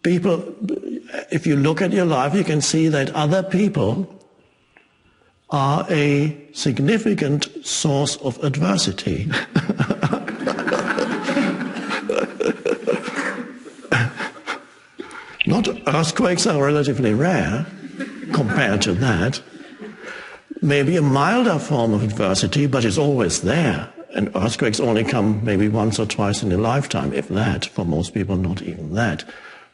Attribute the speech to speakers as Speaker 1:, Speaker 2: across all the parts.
Speaker 1: people, if you look at your life, you can see that other people are a significant source of adversity. Not earthquakes are relatively rare compared to that. Maybe a milder form of adversity, but it's always there. And earthquakes only come maybe once or twice in a lifetime, if that. For most people, not even that.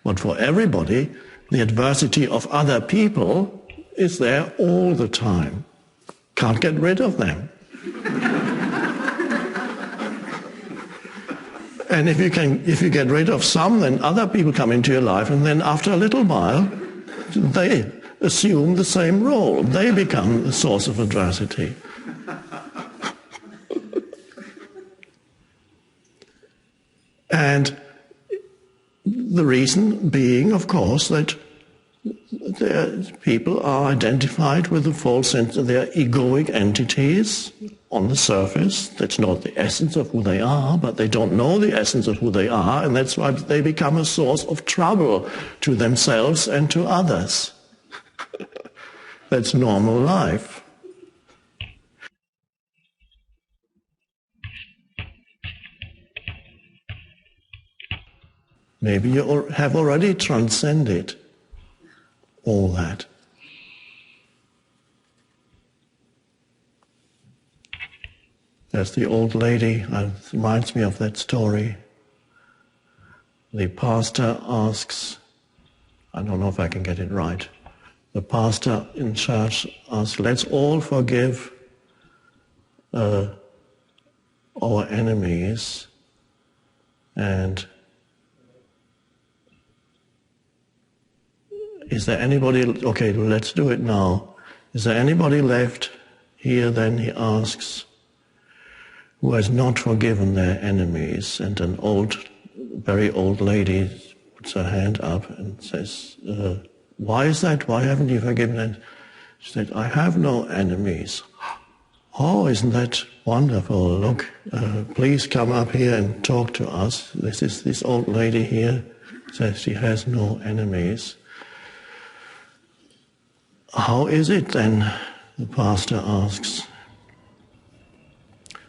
Speaker 1: But for everybody, the adversity of other people is there all the time. Can't get rid of them. And if you get rid of some, then other people come into your life, and then after a little while, they assume the same role. They become the source of adversity. And the reason being, of course, that people are identified with the false sense that they're egoic entities on the surface. That's not the essence of who they are, but they don't know the essence of who they are, and that's why they become a source of trouble to themselves and to others. That's normal life. Maybe you have already transcended all that. There's the old lady, it reminds me of that story. The pastor asks, I don't know if I can get it right, the pastor in church asks, let's all forgive our enemies, and is there anybody, okay, let's do it now. Is there anybody left here, then he asks, who has not forgiven their enemies? And an very old lady puts her hand up and says, why is that? Why haven't you forgiven them? She said, I have no enemies. Oh, isn't that wonderful? Look, please come up here and talk to us. This old lady here says she has no enemies. How is it then, the pastor asks,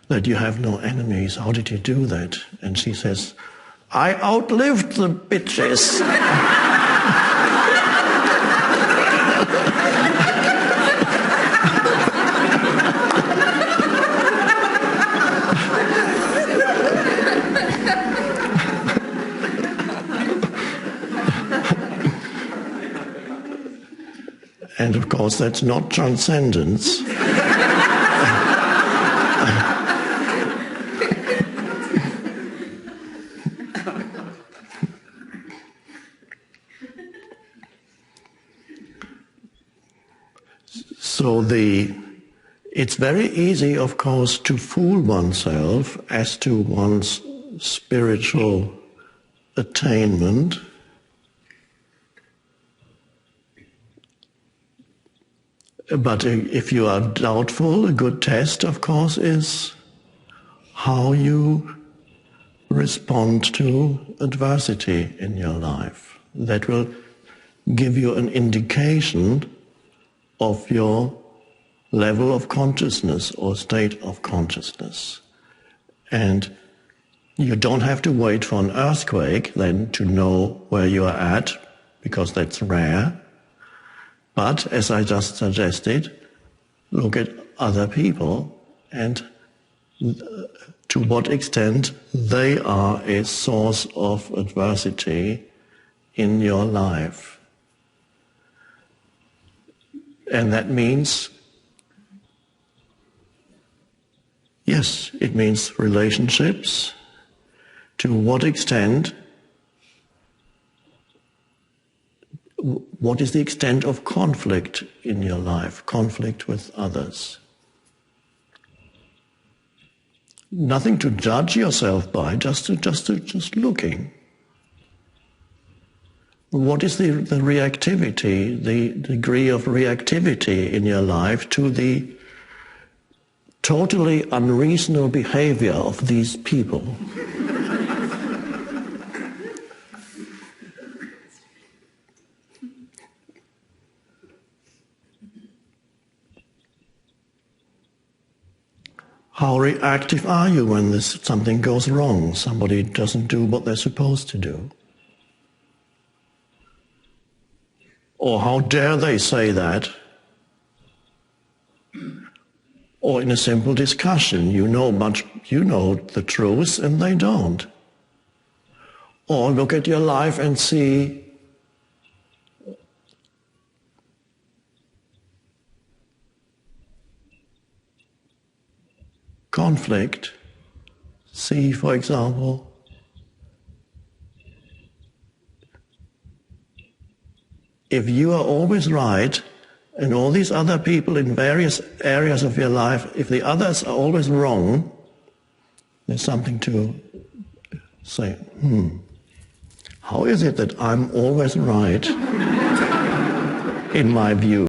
Speaker 1: that you have no enemies? How did you do that? And she says, I outlived the bitches. And of course, that's not transcendence. So it's very easy, of course, to fool oneself as to one's spiritual attainment. But if you are doubtful, a good test, of course, is how you respond to adversity in your life. That will give you an indication of your level of consciousness or state of consciousness. And you don't have to wait for an earthquake then to know where you are at, because that's rare. But, as I just suggested, look at other people and to what extent they are a source of adversity in your life. And that means, yes, it means relationships. To what extent, what is the extent of conflict in your life, conflict with others? Nothing to judge yourself by, just looking. What is the reactivity, the degree of reactivity in your life to the totally unreasonable behavior of these people? How reactive are you when something goes wrong, somebody doesn't do what they're supposed to do? Or how dare they say that? Or in a simple discussion, you know the truth and they don't. Or look at your life and see conflict. See, for example, if you are always right, and all these other people in various areas of your life, if the others are always wrong, there's something to say, how is it that I'm always right in my view?